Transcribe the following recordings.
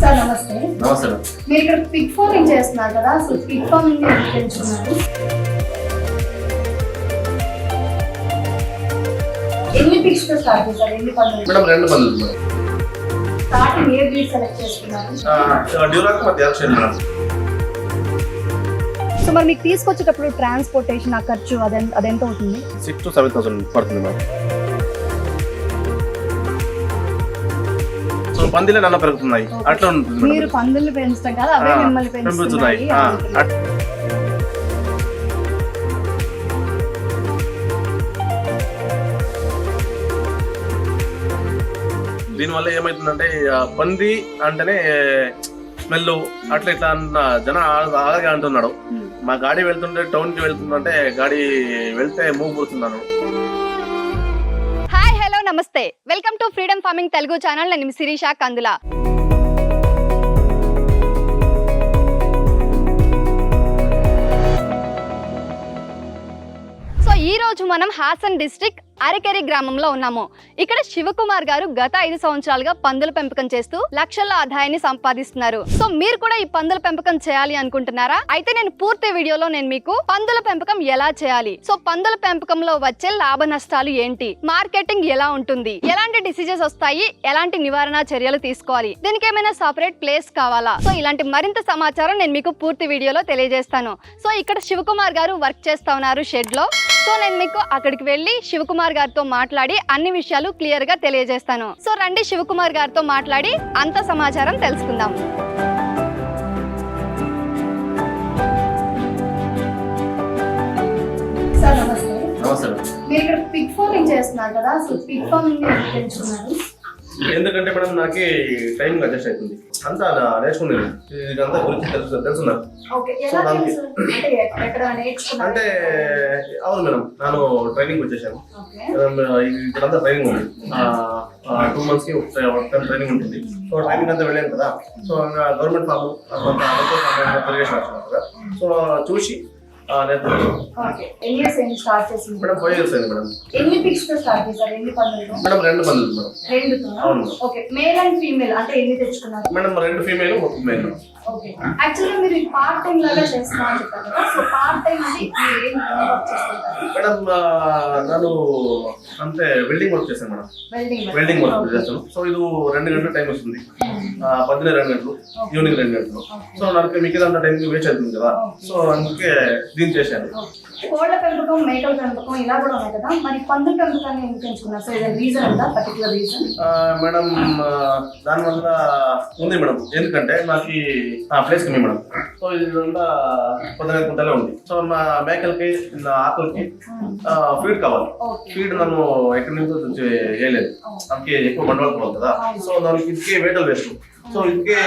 Sir నమస్తే. నమస్తే. మీరు ఇక్కడ పిగ్ ఫార్మింగ్ చేస్తున్నారు కదా, అసలు పిగ్ ఫార్మింగ్ పెంచుకున్నారు ఎన్ని పిగ్స్ తో స్టార్ట్ చేశారు? ఎన్ని పనులు? మేడం రెండు పనులు. స్టార్టింగ్ ఏ బ్రీడ్ సెలెక్ట్ చేసుకున్నారు? డ్యూరాక్ మధ్య యాక్షన్ మేడం. సో మరి మీకు తీసుకొచ్చేటప్పుడు ట్రాన్స్పోర్టేషన్ ఆ ఖర్చు అదెంత అవుతుంది? 6,000 to 7,000 పడుతుంది మేడం. సో పందిలే నల్ల పెరుగుతున్నాయి అట్లా ఉంటుంది. మీరు పందులు పెంచడం కాదు, అవే మిమ్మల్ని పెంచుతున్నాయి. దీనివల్ల ఏమైతుందంటే పంది అంటేనే స్మెల్ అట్లా ఇట్లా అన్న జన అలాగే అంటున్నాడు. మా గాడి వెళ్తుంటే టౌన్ కి వెళ్తుందంటే గాడి వెళ్తే మూవ్ పోతున్నాను. హాయ్ హలో నమస్తే, welcome to freedom farming Telugu channel. నేను శిరీష కందుల. సో ఈ రోజు మనం హాసన్ డిస్ట్రిక్ట్ అరకెరి గ్రామంలో ఉన్నాము. ఇక్కడ శివకుమార్ గారు గత 5 సంవత్సరాలుగా పందుల పెంపకం చేస్తూ లక్షల ఆదాయాన్ని సంపాదిస్తున్నారు. సో మీరు కూడా ఈ పందుల పెంపకం చేయాలి అనుకుంటున్నారా? అయితే నేను పూర్తి వీడియోలో నేను మీకు పందుల పెంపకం ఎలా చేయాలి, సో పందుల పెంపకంలో వచ్చే లాభ నష్టాలు ఏంటి, మార్కెటింగ్ ఎలా ఉంటుంది, ఎలాంటి డిసీజెస్ వస్తాయి, ఎలాంటి నివారణ చర్యలు తీసుకోవాలి, దీనికి ఏమైనా సపరేట్ ప్లేస్ కావాలా, సో ఇలాంటి మరింత సమాచారం నేను మీకు పూర్తి వీడియోలో తెలియజేస్తాను. సో ఇక్కడ శివకుమార్ గారు వర్క్ చేస్తా ఉన్నారు షెడ్ లో. సో నేను మీకు అక్కడికి వెళ్ళి శివకుమార్ గారితో మాట్లాడి అన్ని విషయాలు క్లియర్ గా తెలియజేస్తాను. సో రండి శివకుమార్ గారితో మాట్లాడి అంత సమాచారం తెలుసుకుందాం. సార్ నమస్తే. నమస్తే. మీరు ఇక్కడ పిగ్ ఫార్మింగ్ చేస్తున్నారు కదా, అసలు పిగ్ ఫార్మింగ్ పెంచుకున్నారు ఎందుకంటే మేడం నాకే టైం అడ్జస్ట్ అవుతుంది, అంతా నేర్చుకున్నాను, ఇదంతా గురించి తెలుసు నాకు. అంటే అవును మేడం, నేను ట్రైనింగ్ వచ్చేసాను. ఇక్కడంతా ట్రైనింగ్ ఉంది, 2 months కి ట్రైనింగ్ ఉంటుంది. సో ట్రైనింగ్ అంతా వెళ్ళాను కదా. సో గవర్నమెంట్ ఫామ్ కదా, సో చూసి స్టార్ట్ చేసింది మేడం 5 years అయింది మేడం. ఎన్ని పిగ్స్ తో స్టార్ట్ చేశారు? ఎన్ని పనులు? మేడం రెండు పనులు మేడం. అవును. ఓకే, మేల్ అండ్ ఫీమేల్ అంటే ఎన్ని తెచ్చుకున్నారు? మేడం రెండు ఫీమేల్ ఒక మేల్. ఓకే, యాక్చువల్గా మీరు పార్ట్ టైం లాగా చేస్తున్నారు చెప్పారు కదా, సో పార్ట్ టైం అంటే మీరు ఏం వర్క్ చేస్తుంటారు? మేడం నేను అంతే వెల్డింగ్ వర్క్ చేశాను మేడం. వెల్డింగ్ వర్క్ చేస్తాను. సో ఇది 2 గంటల టైం వస్తుంది, పొద్దున్నే 2 గంటలు, ఈవినింగ్ 2 గంటలు. సో నాకు మిగతా టైం వేస్ట్ అవుతుంది కదా, సో అందుకే దీన్ని చేశాను. కోళ్ల పెంపకం, మేకల పెంపకం ఇలా కూడా ఉన్నాయి కదా, మరి పందుల పెంపకాన్ని ఎందుకు పెంచుకున్నారు? సో ఏదైనా రీజన్ ఉందా, పర్టికులర్ రీజన్? మేడం దానివల్ల ఉంది మేడం, ఎందుకంటే నాకు ప్లేస్ కమ్మి మేడం. సో ఇదంతా పొద్దున కుంటలే ఉంది. సో మా మేకలకి ఆకులకి ఫీడ్ కావాలి. ఫీడ్ నన్ను ఎక్కడి నుంచి వేయలేదు, అందుకే ఎక్కువ బండవాళ్ళు కావాలి కదా. సో దానికి ఇంకే వేటలు వేస్ట్, సో ఇంకే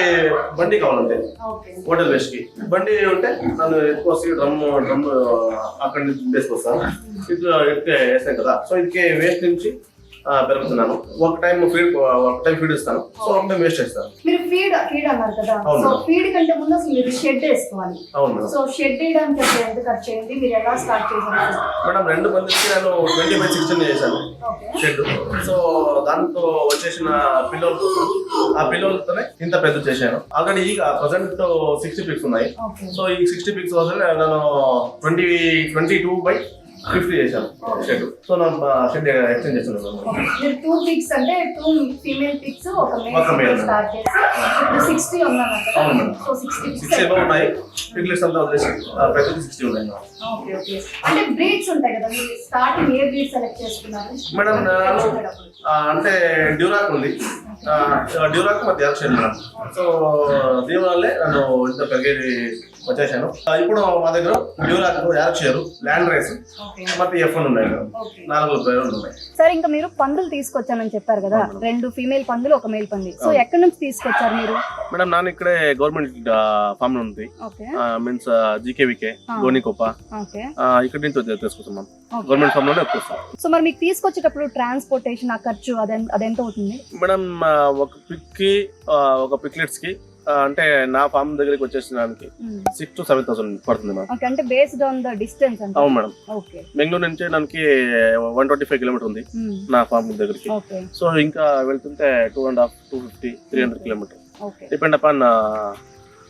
బండి కావాలంటే హోటల్ వేస్ట్ కి బండి ఉంటే నన్ను ఎక్కువ డ్రమ్ అక్కడి నుంచి వేసుకొస్తాను, ఇట్లా ఎక్కే వేస్తాను కదా. సో ఇంకే వేస్ట్ నుంచి పెరుగుతున్నాను. ఒక టైం ఫీడ్ ఇస్తాను, సో ఒక టైం వేస్ట్ చేస్తాను. మీరు ఫీడ్ అన్నారు కదా, సో ఫీడ్ కంటే ముందు అసలు మీరు షెడ్ వేసుకోవాలి. అవును. సో షెడ్ వేయడానికి ఎంత ఖర్చు అయింది, మీరు ఎలా స్టార్ట్ చేశారు? మేడం 2 మందికి నేను 20/16 చేశాను షెడ్. సో దాంతో వచ్చేసిన పిల్లలు, ఆ పిల్లలతోనే ఇంత పెద్ద చేశాను. ఆల్రెడీ ఈ ప్రజెంట్ 60 పిక్స్ ఉన్నాయి. సో ఈ 60 పిక్స్ వల్ల నేను 22/50 చేశాను షెడ్. సో నేను షెడ్ ఎక్స్టెండ్ చేస్తున్నాను. 2 పిక్స్ అంటే 2 ఫీమేల్ పిక్స్ ఒక మేల్ స్టార్ట్ చేసి ఇప్పుడు 60 ఉన్నాయంట. అవును మేడం. సో 60 ఏమో ఉన్నాయి, పిగ్లెట్స్ అంతా వదిలేసి ప్రతి 60 ఉన్నాయి. ఓకే ఓకే, అంటే బ్రీడ్స్ ఉంటాయి కదా, మీరు స్టార్టింగ్ ఏ బ్రీడ్ సెలెక్ట్ చేసుకున్నారు? మేడం అంటే డ్యూరాక్ ఉంది, డ్యూరాక్ మధ్య యాక్షన్ మేడం. సో దీనివల్లే నన్ను ఇంత పెరిగేది వచ్చేసాను. ఇప్పుడు మా దగ్గర డ్యూరాక్, యార్క్షైర్, ల్యాండ్ రేస్ ಮತ್ತೆ F1 ఉన్నాయి మేడం. 4 పేర్లు ఉన్నాయి. సరే, ఇంకా మీరు పందులు తీసుకొచ్చానని చెప్పారు కదా, 2 ఫీమేల్ పందులు, ఒక మేల్ పంది. సో ఎక్కడి నుంచి తీసుకొచ్చారు మీరు? మేడం ನಾನು ఇక్కడే గవర్నమెంట్ ఫామ్ ఉంది, మీన్స్ జీకేవికే గోనికొప్ప, ఇక్కడ నుంచి తీసుకొస్తాం. గవర్నమెంట్ ఫామ్ లోనే తీసుకొస్తాం. సో మరి మీకు తీసుకొచ్చేటప్పుడు ట్రాన్స్పోర్టేషన్ ఆ ఖర్చు అదెంత అవుతుంది? మేడం ఒక పిక్లెట్స్ కి అంటే నా ఫామ్ దగ్గరికి వచ్చేసడానికి 6,000 to 7,000 పడుతుంది మేడం. అంటే బేస్డ్ ఆన్ ద డిస్టెన్స్ అంటే? అవును మేడం. ఓకే, బెంగళూరు నుంచి నాకు 125 కిలోమీటర్ ఉంది నా ఫామ్ దగ్గరికి. సో ఇంకా వెళ్తుంటే 250, 250, 300 kilometre. Okay depend upon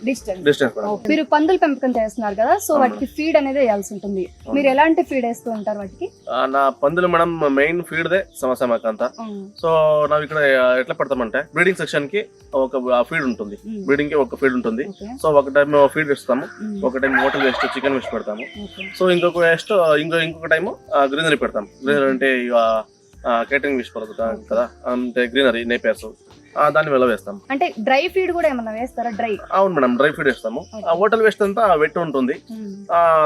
distance distance madam. మీరు పందుల పెంపకం చేస్తున్నారు కదా, సో వాటికి ఫీడ్ అనేది వేయాల్సి ఉంటుంది. మీరు ఎలాంటి ఫీడ్ వేస్తూ ఉంటారు వాటికి? నా పందులు మేడం మెయిన్ ఫీడ్ దే సమస్య మాకు అంతా. సో ನಾವು ఇక్కడ ఎట్లా పెడతామంటే బ్రీడింగ్ సెక్షన్ కి ఒక ఫీడ్ ఉంటుంది, బ్రీడింగ్ కి ఒక ఫీడ్ ఉంటుంది. సో ఒక టైం ఫీడ్ ఇస్తాము, ఒక time hotel waste chicken waste పెడతాము. సో ఇంకొక వేస్ట్ ఇంకొక టైం గ్రీనరీ పెడతాం. గ్రీనరీ అంటే కేటరింగ్ వేస్ట్ పడుతుంది కదా, అంటే గ్రీనరీ నేపేర్స్ దాన్ని వెళ్ళ వేస్తాం. అంటే డ్రై ఫీడ్ కూడా ఏమన్నా వేస్తారా? డ్రై? అవును మేడం, డ్రై ఫీడ్ వేస్తాము. హోటల్ వేస్ట్ అంతా వెట్ ఉంటుంది,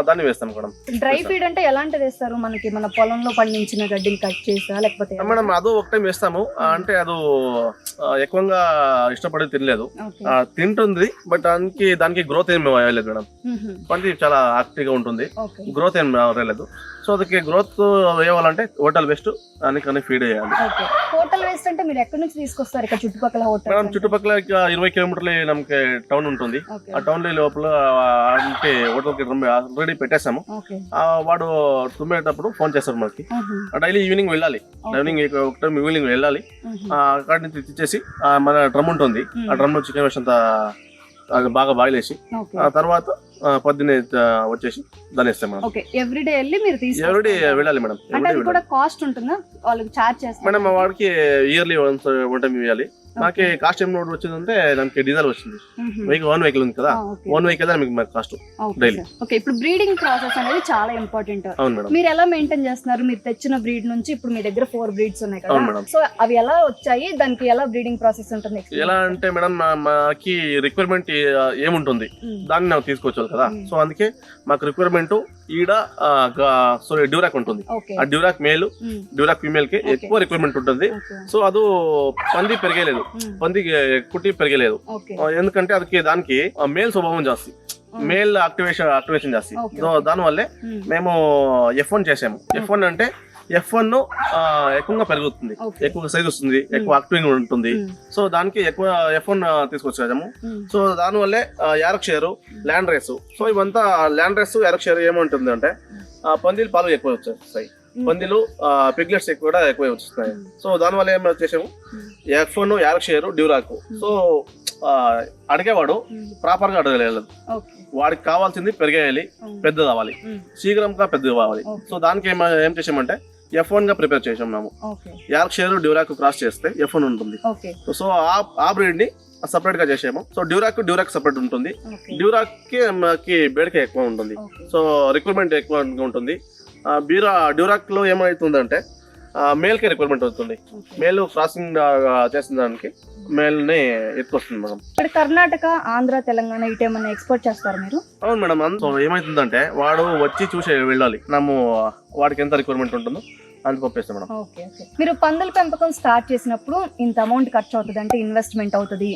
దాన్ని వేస్తాం మేడం. డ్రై ఫీడ్ అంటే ఎలాంటిది వేస్తారు? మనకి మన పొలంలో పండించిన గడ్డిని కట్ చేసా లేకపోతే? మేడం అదో ఒక టైం వేస్తాము, అంటే అది ఎక్కువగా ఇష్టపడి తినలేదు, తింటుంది బట్ దానికి గ్రోత్ ఏమి అవ్వలేదు మేడం. పంది చాలా యాక్టివ్ గా ఉంటుంది, గ్రోత్ ఏం రాలేదు. సో ಅದಕ್ಕೆ గ్రోత్ వేయాలంటే హోటల్ వేస్ట్ దానికి ఫీడ్ వేయాలి. హోటల్ వేస్ట్ అంటే మీరు ఎక్కడి నుంచి తీసుకొస్తారు ఇక్కడ చుట్టుపక్కల హోటల్? మేడం చుట్టుపక్కల 20 కిలోమీటర్లు మనకి టౌన్ ఉంటుంది. ఆ టౌన్ లో లోపల అంటే హోటల్ కి ఆల్రెడీ పెట్టేసాము. వాడు తుమ్మేటప్పుడు ఫోన్ చేస్తారు మనకి. డైలీ ఈవినింగ్ వెళ్ళాలి, ఈవినింగ్ వెళ్ళాలి. అక్కడి నుంచి తెచ్చేసి మన డ్రమ్ ఉంటుంది, ఆ డ్రమ్ లో చికెన్ వేస్ట్ అంతా బాగా బాయిల్ వేసి ఆ తర్వాత పొద్దున్నే వచ్చేసి దాన్ని ఇస్తాం మేడం. ఎవ్రీడే వెళ్ళి మీరు ఎవ్రీడే వెళ్ళాలి మేడం. అంటే అది కూడా కాస్ట్ ఉంటుందా? వాళ్ళకి చార్జ్ చేస్తారు మేడం. వాడికి ఇయర్లీ వన్స్ వన్ టైం ఇవ్వాలి. మాకు కాస్ట్ ఏం వచ్చిందంటే దానికి డీజిల్ వచ్చింది, ఓన్ వెహికల్ ఉంది కదా, ఓన్ వెహికల్ మీకు కాస్ట్ డైలీ. ఓకే, ఇప్పుడు బ్రీడింగ్ ప్రాసెస్ అనేది చాలా ఇంపార్టెంట్. అవును మేడం. మీరు ఎలా మెయింటైన్ చేస్తున్నారు? మీరు తెచ్చిన బ్రీడ్ నుంచి ఇప్పుడు మీ దగ్గర 4 బ్రీడ్స్ ఉన్నాయి కదా, సో అవి ఎలా వచ్చాయి? దానికి ఎలా బ్రీడింగ్ ప్రాసెస్ ఉంటుంది? ఎలా అంటే మేడం మాకి రిక్వైర్మెంట్ ఏముంటుంది దాన్ని ನಾವು తీసుకోవచ్చు కదా. సో అందుకే మాకు రిక్వైర్మెంట్ ఈడ డ్యూరాక్ ఉంటుంది. ఆ డ్యూరాక్ మేల్ డ్యూరాక్ ఫీమేల్ కి ఎక్కువ రిక్వైర్మెంట్ ఉంటుంది. సో ಅದು పంది పెరగలేదు, పంది కుట్టి పెరగలేదు. ఎందుకంటే దానికి మేల్ స్వభావం జాస్తి, మేల్ యాక్టివేషన్ జాస్తి. దానివల్లే మేము F1 చేసాము. F1 అంటే F1 ఎక్కువగా పెరుగుతుంది, ఎక్కువ సైజ్ వస్తుంది, ఎక్కువ యాక్టివ్ ఉంటుంది. సో దానికి ఎక్కువ F1 తీసుకొచ్చాము. సో దానివల్లే యారక్షైర్, ల్యాండ్ రేస్. సో ఇవంతా ల్యాండ్ రేస్, యారక్షైర్ ఏముంటుంది అంటే పందిలు పాలు ఎక్కువ వచ్చేస్తాయి, పందిలు పిగ్లెట్స్ కూడా ఎక్కువ వస్తున్నాయి. సో దానివల్ల ఏం చేసాము F1, యారక్షైర్, డ్యూరాక్. సో అడిగేవాడు ప్రాపర్ గా అడగలేదు, వాడికి కావాల్సింది పెరిగేయాలి, పెద్దది అవ్వాలి, శీఘ్రంగా పెద్దది అవ్వాలి. సో దానికి ఏం చేసామంటే F1 గా ప్రిపేర్ చేసాం మేము. యార్క్షైర్, డ్యూరాక్ క్రాస్ చేస్తే F1 ఉంటుంది. సో ఆ బ్రీడ్ ని సపరేట్ గా చేసాము. సో డ్యూరాక్ సపరేట్ ఉంటుంది. డ్యూరాక్ కి బేడిక ఎక్కువ ఉంటుంది, సో రిక్వైర్మెంట్ ఎక్కువ ఉంటుంది. డ్యూరాక్ లో ఏమవుతుందంటే మేల్ కి రిక్వైర్మెంట్ అవుతుంది. మేల్ క్రాసింగ్ చేసిన దానికి మేల్ ని ఎత్తుకొస్తుంది మేడం. ఇక్కడ కర్ణాటక, ఆంధ్ర, తెలంగాణ ఇటు ఏమన్నా ఎక్స్పోర్ట్ చేస్తారు మీరు? అవును మేడం. సో ఏమైతుందంటే వాడు వచ్చి చూసి వెళ్ళాలి, వాడికి ఎంత రిక్వైర్మెంట్ ఉంటుందో అంత పంపిస్తాం మేడం. మీరు పందుల పెంపకం స్టార్ట్ చేసినప్పుడు ఇంత అమౌంట్ ఖర్చు అవుతుంది అంటే ఇన్వెస్ట్మెంట్ అవుతుంది.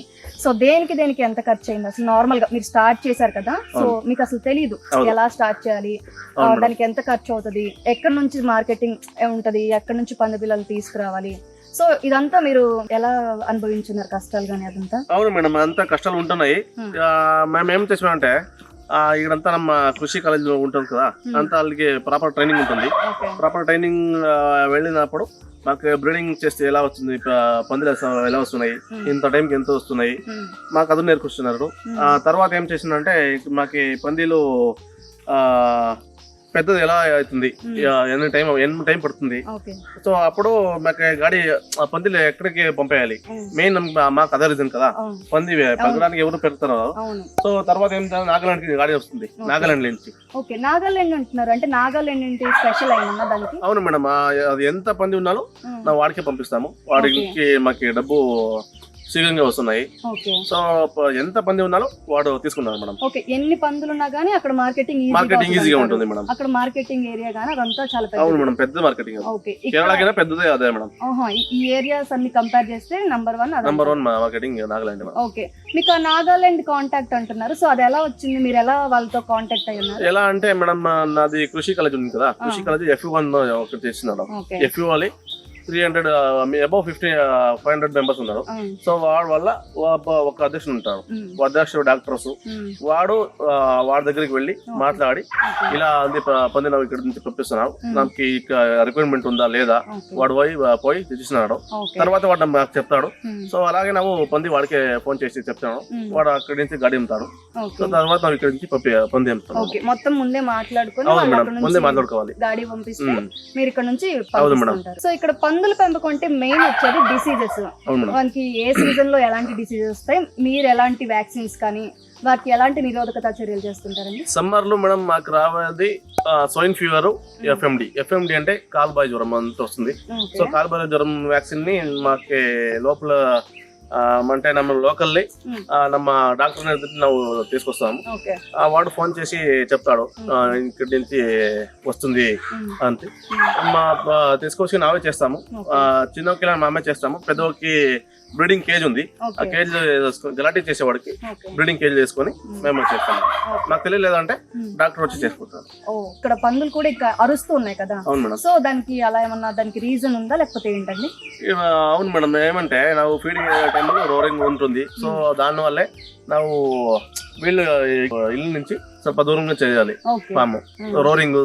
సో దేనికి ఎంత ఖర్చు అయింది అసలు? నార్మల్ గా మీరు స్టార్ట్ చేశారు కదా, సో మీకు అసలు తెలియదు ఎలా స్టార్ట్ చేయాలి, దానికి ఎంత ఖర్చు అవుతుంది, ఎక్కడి నుంచి మార్కెటింగ్ ఉంటది, ఎక్కడి నుంచి పంది పిల్లలు తీసుకురావాలి. సో ఇదంతా మీరు ఎలా అనుభవించున్నారు, కష్టాలు కానీ అదంతా? అవును మేడం, అంతా కష్టాలు ఉంటున్నాయి. మేము ఏం చేసామంటే ఇక్కడంతా ನಮ್ಮ కృషి కాలేజ్ ఉంటుంది కదా, అంతా వాళ్ళకి ప్రాపర్ ట్రైనింగ్ ఉంటుంది. ప్రాపర్ ట్రైనింగ్ వెళ్ళినప్పుడు మాకు బ్రీడింగ్ చేస్తే ఎలా వస్తుంది, పందులు ఎలా వస్తున్నాయి, ఇంత టైంకి ఎంత వస్తున్నాయి, మాకు అది నేర్పిస్తున్నారు. తర్వాత ఏం చేసిందంటే మాకు పందిలు పెద్దది ఎలా అవుతుంది, ఎన్ని టైం పడుతుంది. సో అప్పుడు మాకు గాడి పందిలు ఎక్కడికి పంపేయాలి, మెయిన్ మాకు అదే రీజన్ కదా, పంది పెరగడానికి ఎవరు పెరుగుతారో. సో తర్వాత ఏం నాగాలాండ్ కి గాడి వస్తుంది, నాగాలాండ్ నుంచి. నాగాలాండ్ అంటున్నారు అంటే నాగాలాండ్ ఏంటి స్పెషల్ అయినా దానికి? అవును మేడం, అది ఎంత పంది ఉన్నాలో నా వాడికే పంపిస్తాము, వాడికి మాకు డబ్బు శీఘ్రంగా వస్తున్నాయి. సో ఎంత పంది ఉన్నాలో వాడు తీసుకున్నారు మేడం. ఎన్ని పందులు ఉన్నా గానీ అక్కడ మార్కెటింగ్ ఈజీగా ఉంటుంది మేడం. అక్కడ మార్కెటింగ్ ఏరియా గానీ అదంతా చాలా పెద్ద. అవును మేడం, పెద్ద మార్కెటింగ్. కేరళ పెద్దదే అదే మేడం. ఈ ఏరియాస్ అన్ని కంపేర్ చేస్తే నంబర్ 1 మార్కెటింగ్ నాగాలాండ్. ఓకే, మీకు ఆ నాగాలాండ్ కాంటాక్ట్ అంటున్నారు, సో అది ఎలా వచ్చింది? మీరు ఎలా వాళ్ళతో కాంటాక్ట్ అయ్యారు? ఎలా అంటే మేడం నాది కృషి కాలేజ్ ఉంది కదా, కృషి కాలేజ్ FU1 ఒకటి చేస్తున్నాడు. FU 300 అబౌవ్ 500 మెంబర్స్ ఉన్నారు. సో వాడి వల్ల ఒక అధ్యక్షుడు ఉంటారు, అధ్యక్షుడు డాక్టర్స్. వాడి దగ్గరికి వెళ్ళి మాట్లాడి ఇలా పంది ఇక్కడ నుంచి పంపిస్తున్నాం, నాకు రిక్వైర్మెంట్ ఉందా లేదా వాడు పోయి తెచ్చిస్తున్నాడు. తర్వాత వాడు నాకు చెప్తాడు. సో అలాగే ನಾವು పంది వాడికి ఫోన్ చేసి చెప్తాను, వాడు అక్కడి నుంచి గాడి అమ్ముతాడు. సో తర్వాత ನಾವು ఇక్కడ నుంచి పంది అమ్ముతాం. మొత్తం ముందే మాట్లాడుకొని ముందే మాట్లాడుకోవాలి, గాడి పంపిస్తే మీరు ఇక్కడ నుంచి పంపిస్తుంటారు. సో ఇక్కడ పందుల పెంపకం అంటే మెయిన్ వచ్చేది డిసీజెస్. మనకి ఏ సీజన్ లో ఎలాంటి డిసీజెస్ వస్తాయి, మీరు ఎలాంటి వ్యాక్సిన్స్ కానీ వాటికి ఎలాంటి నిరోధకత చర్యలు చేస్తుంటారండి? సమ్మర్ లో మేడం మాకు రావాలి స్వైన్ ఫీవర్, ఎఫ్ఎండి అంటే కాలుబాయి జ్వరం అంత వస్తుంది. సో కాలుబాయి జ్వరం వ్యాక్సిన్ ని మాకు లోపల అంటే ನಮ್ಮ లోకల్లీ ನಮ್ಮ డాక్టర్ ನಾವು తీసుకొస్తాము. వాడు ఫోన్ చేసి చెప్తాడు ఇక్కడి నుంచి వస్తుంది అంతే. తీసుకొచ్చి నావే చేస్తాము, చిన్నకి మామే చేస్తాము. పెద్దకి బ్రీడింగ్ కేజ్ ఉంది, ఆ కేజ్ గలాటీ చేసేవాడికి బ్రీడింగ్ కేజ్ చేసుకొని మేము చేస్తాము. నాకు తెలియలేదంటే డాక్టర్ వచ్చి చేసుకుంటారు. ఇక్కడ పందులు కూడా ఇక్కడ అరుస్తూ ఉన్నాయి కదా. అవును మేడం. సో దానికి అలా ఏమన్నా దానికి రీజన్ ఉందా లేకపోతే ఏంటండి? అవును మేడం, ఏమంటే ನಾವು ఫీడింగ్ టైంలో రోరింగ్ ఉంటుంది. సో దానివల్లే ನಾವು వీళ్ళు ఇల్లు నుంచి ಸ್ವಲ್ಪ దూరంగా చేయాలి పాము. రోరింగ్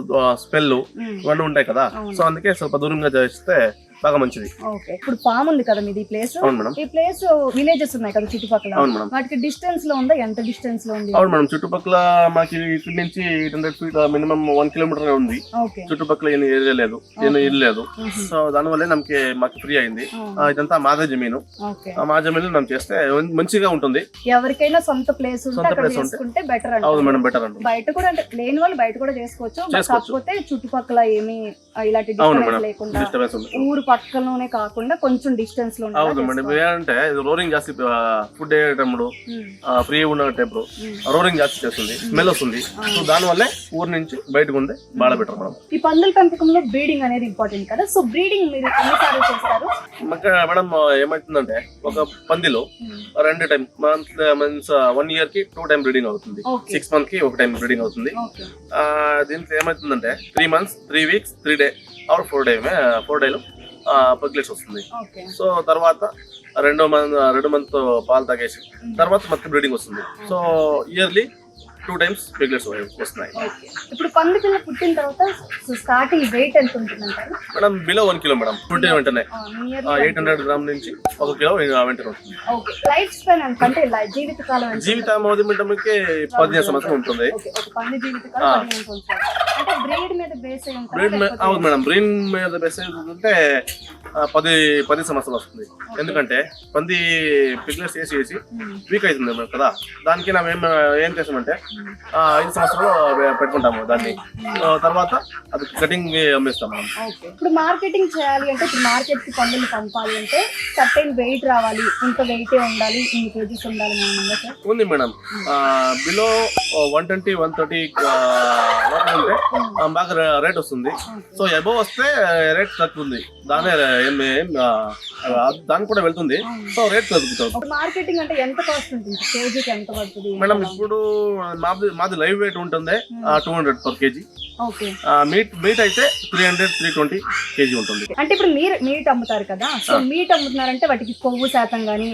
స్మెల్ ఇవన్నీ ఉంటాయి కదా. సో అందుకే ಸ್ವಲ್ಪ దూరంగా చేస్తే బాగా మంచిది. ఇప్పుడు పాము ఉంది కదా మీది ప్లేస్, ఈ ప్లేస్ విలేజెస్ ఉన్నాయి కదా చుట్టుపక్కల, వాటికి డిస్టెన్స్ లో ఉందా? ఎంత డిస్టెన్స్ లో ఉంది? అవును మేడం, చుట్టుపక్కల మాకు ఇక్కడ నుంచి 800 feet మినిమం 1 kilometer ఉంది. చుట్టుపక్కల ఏం ఏరియా లేదు, ఏం ఇల్లు లేదు. సో దానివల్ల మాకు ఫ్రీ అయింది. ఇదంతా మాదే జమీను, మా జమీను మనం చేస్తే మంచిగా ఉంటుంది. ఎవరికైనా సొంత ప్లేస్ ఉంటే బెటర్. అవును మేడం, బెటర్ అంటే బయట కూడా అంటే లేని వాళ్ళు బయట కూడా చేసుకోవచ్చు. కాకపోతే చుట్టుపక్కల ఏమి ఇలాంటి డిస్టర్బెన్స్ లేకుండా ఊరు పక్కలోనే కాకుండా కొంచెం డిస్టెన్స్ లో అంటే రోరింగ్ జాస్తి ఫుడ్ అయ్యేటప్పుడు ఫ్రీ ఉన్నప్పుడు రోరింగ్ జాస్తి చేస్తుంది, స్మెల్ వస్తుంది. సో దానివల్లే ఊరు నుంచి బయటకు ఉండే బాగా బెటర్ మేడం. ఈ పందుల పెంపకంలో బ్రీడింగ్ అనేది ఇంపార్టెంట్ కదా. సో బ్రీడింగ్ మీరు ఎన్నిసార్లు చేస్తారు? మేడం ఏమవుతుందంటే ఒక పందిలో 2 టైం 1 year కి 2 టైం బ్రీడింగ్ అవుతుంది, 6 months కి 1 టైం బ్రీడింగ్ అవుతుంది. దీంట్లో ఏమవుతుందంటే 3 months 3 weeks 3 days are 4 days పగ్లెట్స్ వస్తుంది. సో తర్వాత 2 months పాలు తాగేసి తర్వాత మొత్తం బ్రీడింగ్ వస్తుంది. సో ఇయర్లీ 2 times పిగ్లెట్స్ వస్తున్నాయి. ఇప్పుడు పంది పిల్ల పుట్టిన తర్వాత స్టార్టింగ్ వెయిట్ ఎంత ఉంటుందంటారు? Madam below 1 kilo madam. పుట్టిన వెంటనే 800 grams నుంచి 1 kilo వెంటనే ఉంటుంది. లైఫ్ స్పాన్ అంటే జీవితకాలం మేడంకి 15 సంవత్సరాలు ఉంటుంది. పంది జీవితకాలం 15 సంవత్సరాలు. అంటే బ్రీడ్ మీద బేస్ అయి ఉంటుంది. అవును మేడం, బ్రీడ్ మీద బేస్ అంటే 10 సంవత్సరాలు వస్తుంది. ఎందుకంటే పంది పిగ్లెట్స్ వేసి వీక్ అవుతుంది కదా. దానికి ఏం చేస్తామంటే 5 సంవత్సరాలు పెట్టుకుంటాము దాన్ని. తర్వాత అది కటింగ్ అమ్మేస్తాము. ఇప్పుడు మార్కెటింగ్ చేయాలి అంటే ఇప్పుడు మార్కెట్ కి పందులు పంపాలి అంటే సర్టెన్ వెయిట్ రావాలి, ఇంత వెయిట్ ఉండాలి, ఇన్ని కేజీస్ ఉండాలి ఉంది మేడం. బిలో 120 130 ఉంటే బాగా రేట్ వస్తుంది. సో అబోవ్ వస్తే రేట్ తగ్గుతుంది, దానికి కూడా వెళ్తుంది. సో రేట్ తగ్గుతుంది. మార్కెటింగ్ అంటే ఎంత కాస్ట్ ఉంటుంది? కేజీకి ఎంత పడుతుంది మేడం? ఇప్పుడు మాది లైవ్ వెయిట్ ఉంటుంది 200 per kg. మీట్ అయితే 300-320 kg ఉంటుంది. అంటే ఇప్పుడు మీట్ అమ్ముతారు కదా. సో మీట్ అమ్ముతున్నారంటే వాటికి కొవ్వు శాతం గానీ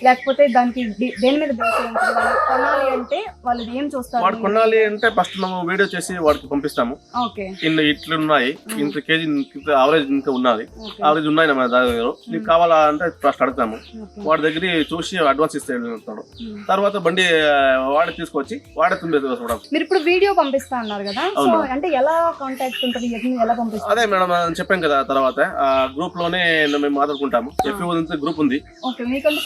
లేకపోతే దానికి దేని మీద బేస్ అయి ఉంటుంది? వాళ్ళు కొనాలి అంటే వాళ్ళు ఏం చూస్తారు? వాడు కొనాలి అంటే ఫస్ట్ మనం వీడియో చేసి వాడికి పంపిస్తాము. ఇట్లున్నాయి, ఇంత కేజీ ఆవరేజ్ ఇంకా ఉన్నది, ఆవరేజ్ ఉన్నాయి మన దగ్గర, నీకు కావాలా అంటే ఫస్ట్ అడుగుతాము. వాడి దగ్గర చూసి అడ్వాన్స్ ఇస్తే వెళ్తాడు. తర్వాత బండి వాడే తీసుకొచ్చి వాడే తుంబేసుకోవడం. మీరు ఇప్పుడు వీడియో పంపిస్తా అన్నారు కదా. సో అంటే ఎలా కాంటాక్ట్ ఉంటుంది, ఎలా పంపిస్తారు? అదే మేడం చెప్పాం కదా. తర్వాత గ్రూప్ లోనే మేము మాట్లాడుకుంటాము. ఎఫ్ఓ గ్రూప్ ఉంది,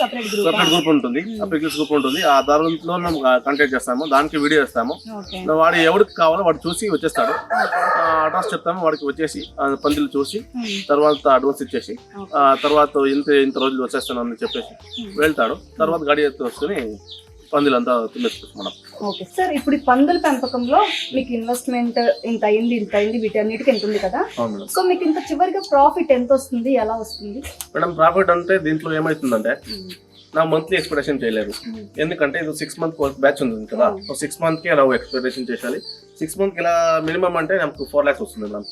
సెపరేట్ గ్రూప్ ఉంటుంది, అప్లికేషన్ గ్రూప్ ఉంటుంది. ఆ దాంట్లో కాంటాక్ట్ చేస్తాము, దానికి వీడియో ఇస్తాము. వాడు ఎవరికి కావాలో వాడు చూసి వచ్చేస్తాడు. అడ్రస్ చెప్తాము, వాడికి వచ్చేసి పందులు చూసి తర్వాత అడ్వాన్స్ ఇచ్చేసి తర్వాత ఇంత రోజులు వచ్చేస్తాను అని చెప్పేసి వెళ్తాడు. తర్వాత గాడి వస్తుని పందులంతా తుండేసుకుంటాం. ఓకే సార్, ఇప్పుడు ఈ పందుల పెంపకంలో మీకు ఇన్వెస్ట్మెంట్ ఇంత అయింది వీటన్నిటికి ఎంత ఉంది కదా. సో మీకు ఇంత చివరిగా ప్రాఫిట్ ఎంత వస్తుంది, ఎలా వస్తుంది? మేడం ప్రాఫిట్ అంటే దీంట్లో ఏమైతుందంటే నా మంత్లీ ఎక్స్పెక్టేషన్ చేయలేదు. ఎందుకంటే ఇది 6 month బ్యాచ్ ఉంది కదా. సో 6 month కి అలా ఎక్స్పెక్టేషన్ చేయాలి. 6 month ఇలా మినిమం అంటే నాకు 4 lakhs వస్తుంది మేడం.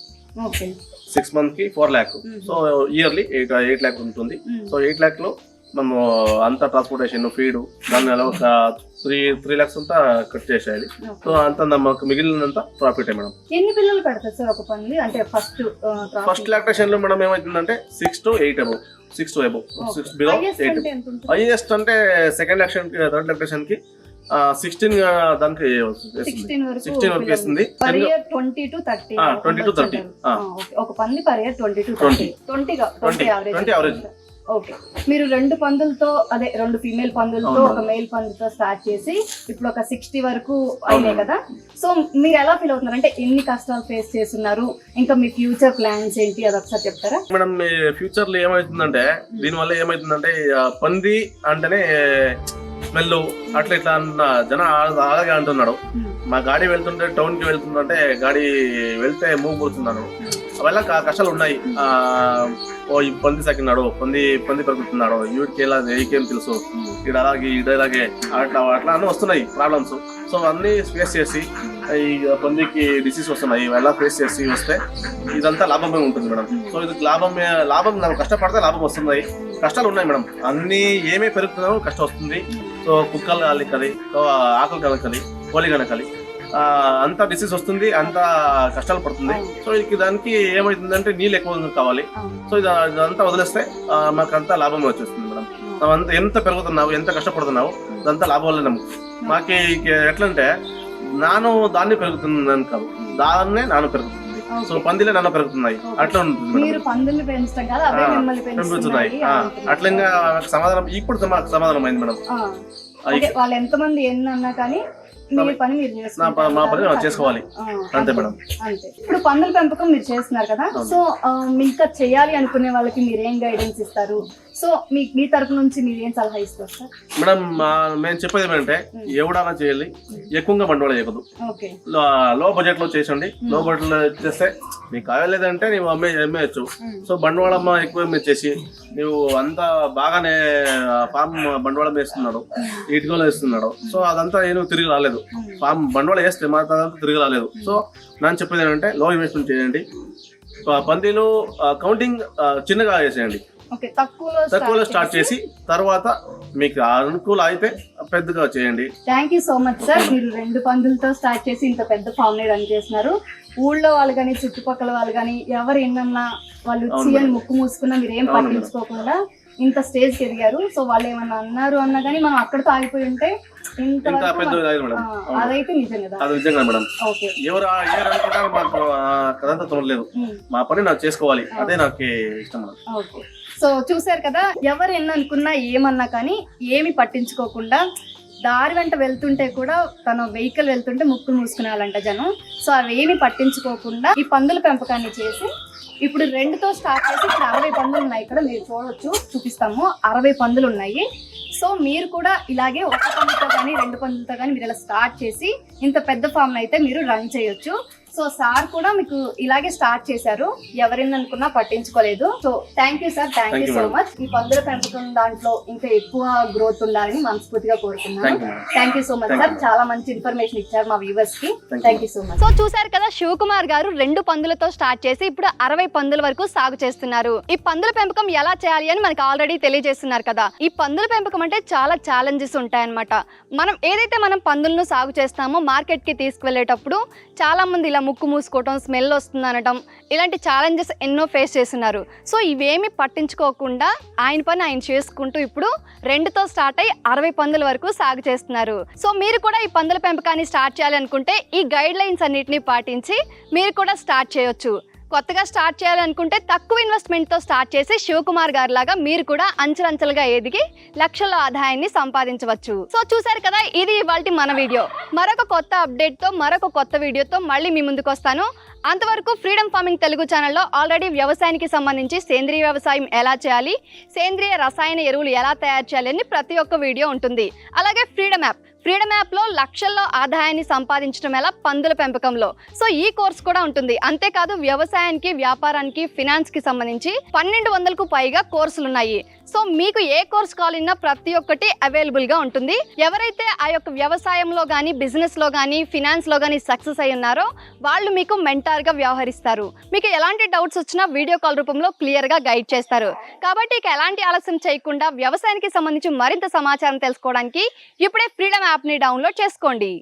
ఓకే 6 months కి 4 lakh. సో ఇయర్లీ 8 lakh ఉంటుంది. సో 8 lakh లో మనము అంతా ట్రాన్స్పోర్టేషన్ ఫీడ్ దాని అలా ఒక 3 lakhs అంతా కట్ చేసేయాలి. సో అంత మాకు మిగిలినంత ప్రాఫిట్ మేడం. ఎన్ని పిల్లలు పెడతారు సార్ ఒక పంది అంటే ఫస్ట్ లాక్టేషన్ లో మేడం ఏమైతుందంటే 6 to 8 above 6 to above 6 below 8. Highest అంటే సెకండ్ లాక్టేషన్ కి థర్డ్ లాక్టేషన్ కి 16 దానికి 16 వరకు వేస్తుంది. 20 to 30 ఒక పంది per year 20 to 20 average. Okay, మీరు 2 పందులతో అదే 2 ఫీమేల్ పందులతో ఒక మేల్ పందుతో స్టార్ట్ చేసి ఇప్పుడు ఒక 60 వరకు అయినాయి కదా. సో మీరు ఎలా ఫీల్ అవుతున్నారు అంటే ఎన్ని కష్టాలు ఫేస్ చేస్తున్నారు, ఇంకా మీ ఫ్యూచర్ ప్లాన్స్ ఏంటి అది ఒకసారి చెప్తారా మేడం? మీ ఫ్యూచర్ లో ఏమైతుందంటే దీనివల్ల ఏమైతుందంటే పంది అంటేనే స్మెల్ అట్లా ఇట్లా అన్న జన అలాగే అంటున్నాడు. మా గాడి వెళ్తుంటే టౌన్ కి వెళ్తుందంటే గాడి వెళ్తే మూవ్ పోతున్నాను. అవల్ల కష్టాలు ఉన్నాయి. ఈ పంది సాకినాడు, పంది పెరుగుతున్నాడు, వీడికి ఎలా ఏకేం తెలుసు, ఇలాగే అట్లా అని వస్తున్నాయి ప్రాబ్లమ్స్. సో అన్ని ఫేస్ చేసి ఈ పందికి డిసీజ్ వస్తున్నాయి, ఎలా ఫేస్ చేసి వస్తే ఇదంతా లాభమే ఉంటుంది మేడం. సో ఇది లాభం మనం కష్టపడితే లాభం వస్తున్నాయి. కష్టాలు ఉన్నాయి మేడం, అన్ని ఏమే పెరుగుతున్నాయో కష్టం వస్తుంది. సో కుక్కలు కలకలి, ఆకలి కలకలి, కోలి కలకలి, అంత డిసీజ్ వస్తుంది, అంత కష్టాలు పడుతుంది. సో దానికి ఏమైతుందంటే నీళ్ళు ఎక్కువ కావాలి. సో ఇదంతా వదిలేస్తే మాకంతా లాభం వచ్చేస్తుంది మేడం. అంతా ఎంత పెరుగుతున్నావు, ఎంత కష్టపడుతున్నావు, అదంతా లాభం వల్లే నమ్ము. మాకి ఎట్లంటే నాను దాన్ని పెరుగుతుందని కాదు, దాన్నే నాన్న పెరుగుతుంది. సో పందిలే నాన్న పెరుగుతున్నాయి, అట్లా ఉంటుంది. పెరుగుతున్నాయి అట్లా. సమాధానం ఇప్పుడు సమాధానం అయింది మేడం. వాళ్ళు ఎంతమంది ఎన్ని అన్నా కానీ మా పని చేసుకోవాలి అంతే మేడం. అంతే. ఇప్పుడు పందుల పెంపకం మీరు చేస్తున్నారు కదా, సో ఇంకా చేయాలి అనుకునే వాళ్ళకి మీరు ఏం గైడెన్స్ ఇస్తారు? సో మీ తరపు నుంచి మీరు ఏం సలహా ఇస్తారు సార్? మేడం మేము చెప్పేది ఏమంటే ఎవడైనా చేయాలి, ఎక్కువగా బండవాళ చేయకూడదు. లో బడ్జెట్ లో చేసండి. లో బడ్జెట్ లో చేస్తే నీకు కావాలేదంటే నువ్వు అమ్మేయచ్చు. సో బండవాళమ్మ ఎక్కువ చేసి నువ్వు అంతా బాగానే ఫామ్ బండవాళం వేస్తున్నాడు, ఇటుకలో వేస్తున్నాడు. సో అదంతా ఏమో తిరిగి రాలేదు. ఫామ్ బండవాళ వేస్తే మాత్రం తిరిగి రాలేదు. సో నేను చెప్పేది ఏంటంటే లో ఇన్వెస్ట్మెంట్ చేయండి. పందిలు కౌంటింగ్ చిన్నగా వేసేయండి, తక్కువలో స్టార్ట్ చేసి తర్వాత మీకు అనుకూలం అయితే పెద్దగా చేయండి. Thank you so much sir. మీరు 2 పందులతో స్టార్ట్ చేసి ఇంత పెద్ద ఫామ్ ని రన్ చేస్తున్నారు. ఊళ్ళో వాళ్ళు కానీ చుట్టుపక్కల వాళ్ళు కానీ ఎవరు ఎన్నన్నా వాళ్ళు చీయని ముక్కు మూసుకున్నా మీరు ఏం పట్టించుకోకుండా ఇంత స్టేజ్కి ఎదిగారు. సో వాళ్ళు ఏమన్నా అన్నారు అన్నా కానీ మనం అక్కడితో ఆగిపోయి ఉంటే అదైతే నిజం కదా. అది నిజంగా మేడం. ఎవరు అనుకుంటారు మాకు కదంతా తోడలేదు. మా పని నాకు చేసుకోవాలి, అదే నాకు ఇష్టం. సో చూసారు కదా, ఎవరు ఎన్ననుకున్నా ఏమన్నా కానీ ఏమి పట్టించుకోకుండా దారి వెంట వెళ్తుంటే కూడా తన వెహికల్ వెళ్తుంటే ముక్కులు మూసుకునేవాళ్ళంట జనం. సో అవేమి పట్టించుకోకుండా ఈ పందుల పెంపకాన్ని చేసి ఇప్పుడు 2తో స్టార్ట్ చేసి ఇప్పుడు 60 పందులు ఉన్నాయి. ఇక్కడ మీరు చూడవచ్చు, చూపిస్తాము. 60 పందులు ఉన్నాయి. సో మీరు కూడా ఇలాగే 1 పందుతో కానీ 2 పందులతో కానీ మీరు ఇలా స్టార్ట్ చేసి ఇంత పెద్ద ఫామ్ అయితే మీరు రన్ చేయొచ్చు. సో సార్ కూడా మీకు ఇలాగే స్టార్ట్ చేశారు, ఎవరైనా అనుకున్నా పట్టించుకోలేదు. So thank you sir, thank you so much. ఈ పందుల పెంపకం దాంట్లో ఇంకా ఎక్కువ గ్రోత్ ఉండాలని మనస్ఫూర్తిగా కోరుతున్నాను. Thank you so much sir, చాలా మంచి ఇన్ఫర్మేషన్ ఇచ్చారు మా వ్యూవర్స్ కి. Thank you so much. So చూసారు కదా, శివకుమార్ గారు 2 పందులతో స్టార్ట్ చేసి ఇప్పుడు 60 పందుల వరకు సాగు చేస్తున్నారు. ఈ పందుల పెంపకం ఎలా చేయాలి అని మనకు ఆల్రెడీ తెలియజేస్తున్నారు కదా. ఈ పందుల పెంపకం అంటే చాలా ఛాలెంజెస్ ఉంటాయన్నమాట. మనం పందులను సాగు చేస్తామో మార్కెట్ కి తీసుకువెళ్ళేటప్పుడు చాలా మంది ఇలా ముక్కు మూసుకోవటం, స్మెల్ వస్తుంది అనటం, ఇలాంటి ఛాలెంజెస్ ఎన్నో ఫేస్ చేస్తున్నారు. సో ఇవేమి పట్టించుకోకుండా ఆయన పని ఆయన చేసుకుంటూ ఇప్పుడు 2తో స్టార్ట్ అయ్యి 60 పందుల వరకు సాగు చేస్తున్నారు. సో మీరు కూడా ఈ పందుల పెంపకాన్ని స్టార్ట్ చేయాలి అనుకుంటే ఈ గైడ్ లైన్స్ అన్నిటిని పాటించి మీరు కూడా స్టార్ట్ చేయొచ్చు. కొత్తగా స్టార్ట్ చేయాలనుకుంటే తక్కువ ఇన్వెస్ట్మెంట్తో స్టార్ట్ చేసి శివకుమార్ గారి లాగా మీరు కూడా అంచెలంచెలుగా ఎదిగి లక్షల ఆదాయాన్ని సంపాదించవచ్చు. సో చూసారు కదా, ఇది ఇవాల్టి మన వీడియో. మరొక కొత్త అప్డేట్తో మరొక కొత్త వీడియోతో మళ్ళీ మీ ముందుకు వస్తాను. అంతవరకు ఫ్రీడమ్ ఫార్మింగ్ తెలుగు ఛానల్లో ఆల్రెడీ వ్యవసాయానికి సంబంధించి సేంద్రియ వ్యవసాయం ఎలా చేయాలి, సేంద్రియ రసాయన ఎరువులు ఎలా తయారు చేయాలి అని ప్రతి ఒక్క వీడియో ఉంటుంది. అలాగే ఫ్రీడమ్ యాప్లో లక్షల్లో ఆదాయాన్ని సంపాదించడం ఎలా పందుల పెంపకంలో, సో ఈ కోర్స్ కూడా ఉంటుంది. అంతేకాదు వ్యవసాయానికి, వ్యాపారానికి, ఫినాన్స్కి సంబంధించి 1200కు పైగా కోర్సులు ఉన్నాయి. సో మీకు ఏ కోర్స్ కావాలన్నా ప్రతి ఒక్కటి అవైలబుల్గా ఉంటుంది. ఎవరైతే ఆ యొక్క వ్యవసాయంలో కానీ బిజినెస్లో కానీ ఫినాన్స్లో కానీ సక్సెస్ అయి ఉన్నారో వాళ్ళు మీకు మెంటార్గా వ్యవహరిస్తారు. మీకు ఎలాంటి డౌట్స్ వచ్చినా వీడియో కాల్ రూపంలో క్లియర్గా గైడ్ చేస్తారు. కాబట్టి ఇక ఎలాంటి ఆలస్యం చేయకుండా వ్యవసాయానికి సంబంధించి మరింత సమాచారం తెలుసుకోవడానికి ఇప్పుడే ఫ్రీడమ్ యాప్ని డౌన్లోడ్ చేసుకోండి.